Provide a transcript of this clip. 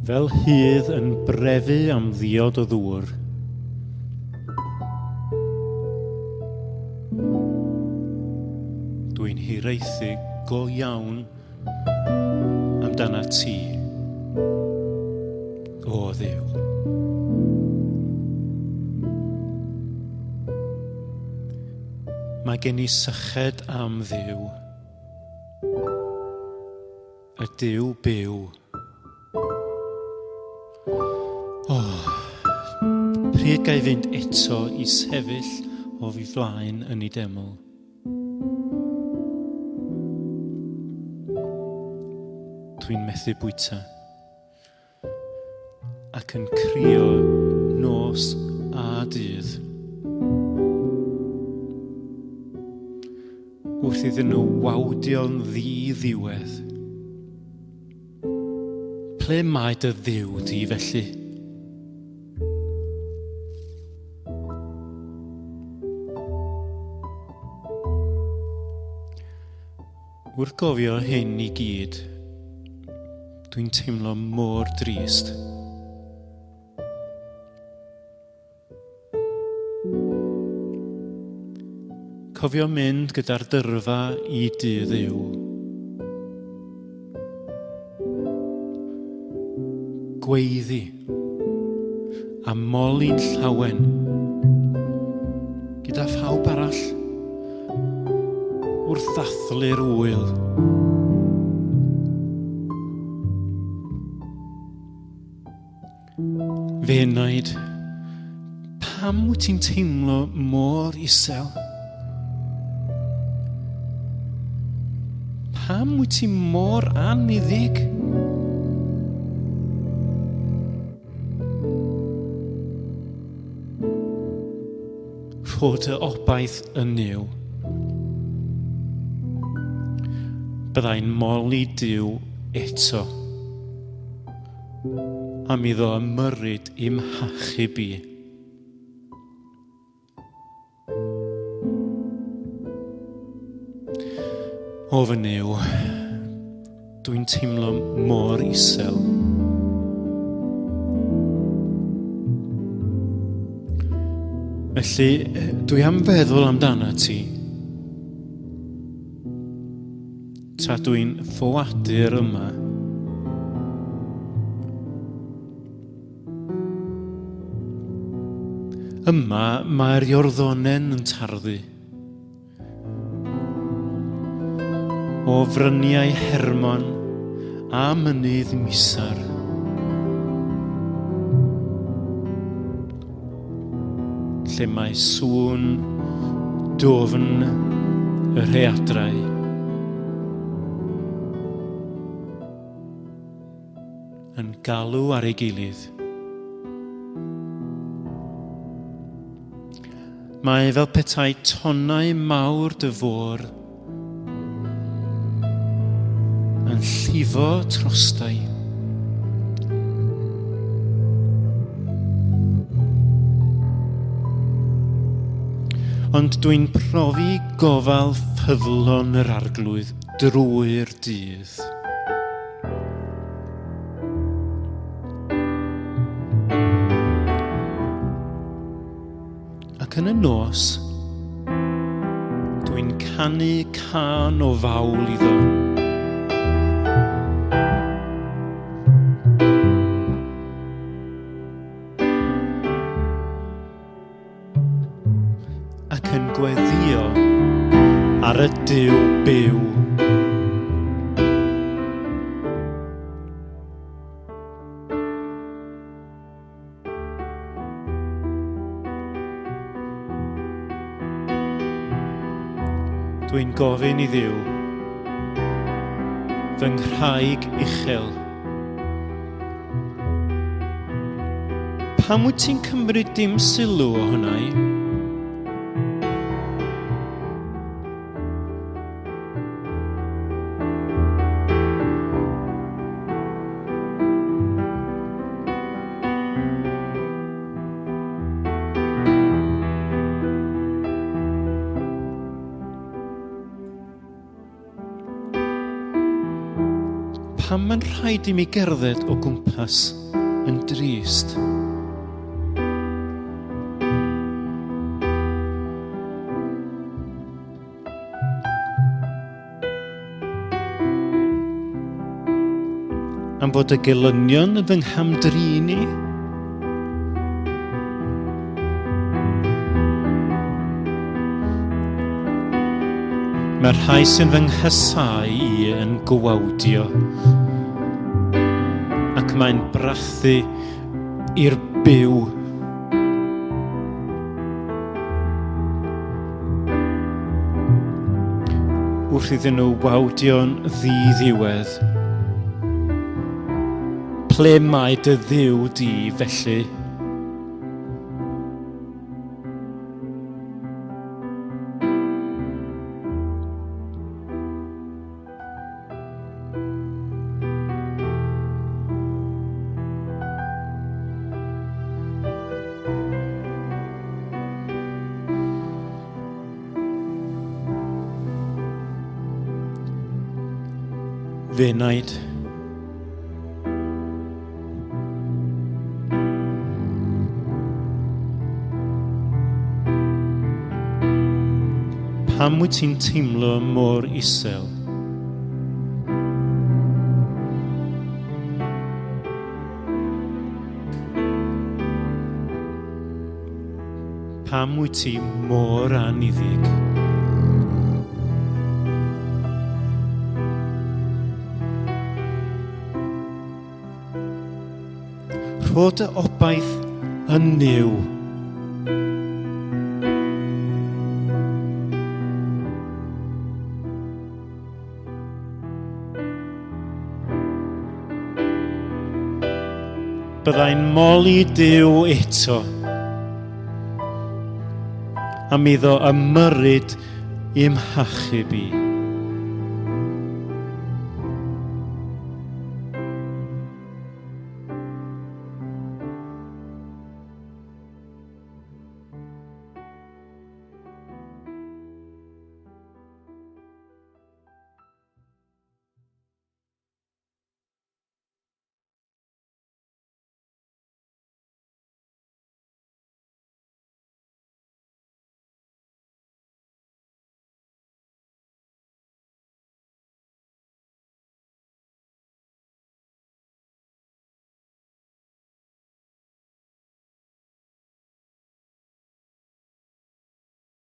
Fel hydd yn brefu am ddiod o ddŵr. Dwi'n hiraethu go iawn amdana ti, o Dduw. Mae gen I syched am Dduw, y Duw byw. Pryd gai fynd eto I sefyll o fi flaen yn ei deml. Dwi'n methu bwyta ac yn crio nos a dydd. Wrth iddyn nhw wawdio'n ddi-ddiwedd. Ple mae dy Dduw di felly? Wrth gofio hyn I gyd, dwi'n teimlo mor drist. Cofio mynd gyda'r dyrfa I dy Dduw. Gweiddi a moli'n llawen gyda phawb arall wrth ddathlu'r wyl. Fe wnaed, pam wyt ti'n teimlo mor isel? Pam wyt ti mor aniddig? Rhod y obaith yn niw. Byddai'n moli Duw eto. Am iddo ymyrryd I'm hachub I. O fy Niw, dwi'n teimlo mor isel. Felly, dwi am feddwl amdana ti. Tra dwi'n ffoadur yma. Yma mae'r Iorddonen yn tarddu. O fryniau Hermon a mynydd Misar. Lle mae sŵn dofn y rheadrau. Yn galw ar ei gilydd. Mae fel petai tonnau mawr dy fôr yn llifo trostau. Ond dwi'n profi gofal ffyddlon yr arglwydd drwy'r dydd. Ac yn y nos, dwi'n canu can o fawl iddo. Ac yn gweddio ar y Duw byw. Dwi'n gofyn I Dduw, fy nghraig uchel. Pam wyt ti'n cymryd dim sylw o hwnna I? pam mae'n rhaid i mi gerdded o gwmpas yn drist. Am fod y gelynion yn fy nghamdrin i. Mae'r rhai sy'n fy nghysau i yn gwawdio, ac mae'n brathu i'r byw. Wrth iddyn nhw wawdio'n ddiddiwedd. Ple mae dy ddiw di felly? Fe wnaid. Pam wyt ti'n teimlo mor isel? Pam wyt ti mor aniddig? Rho dy obaith yn niw. Byddai'n moli Duw eto, am iddo ymyrryd i'm hachub i.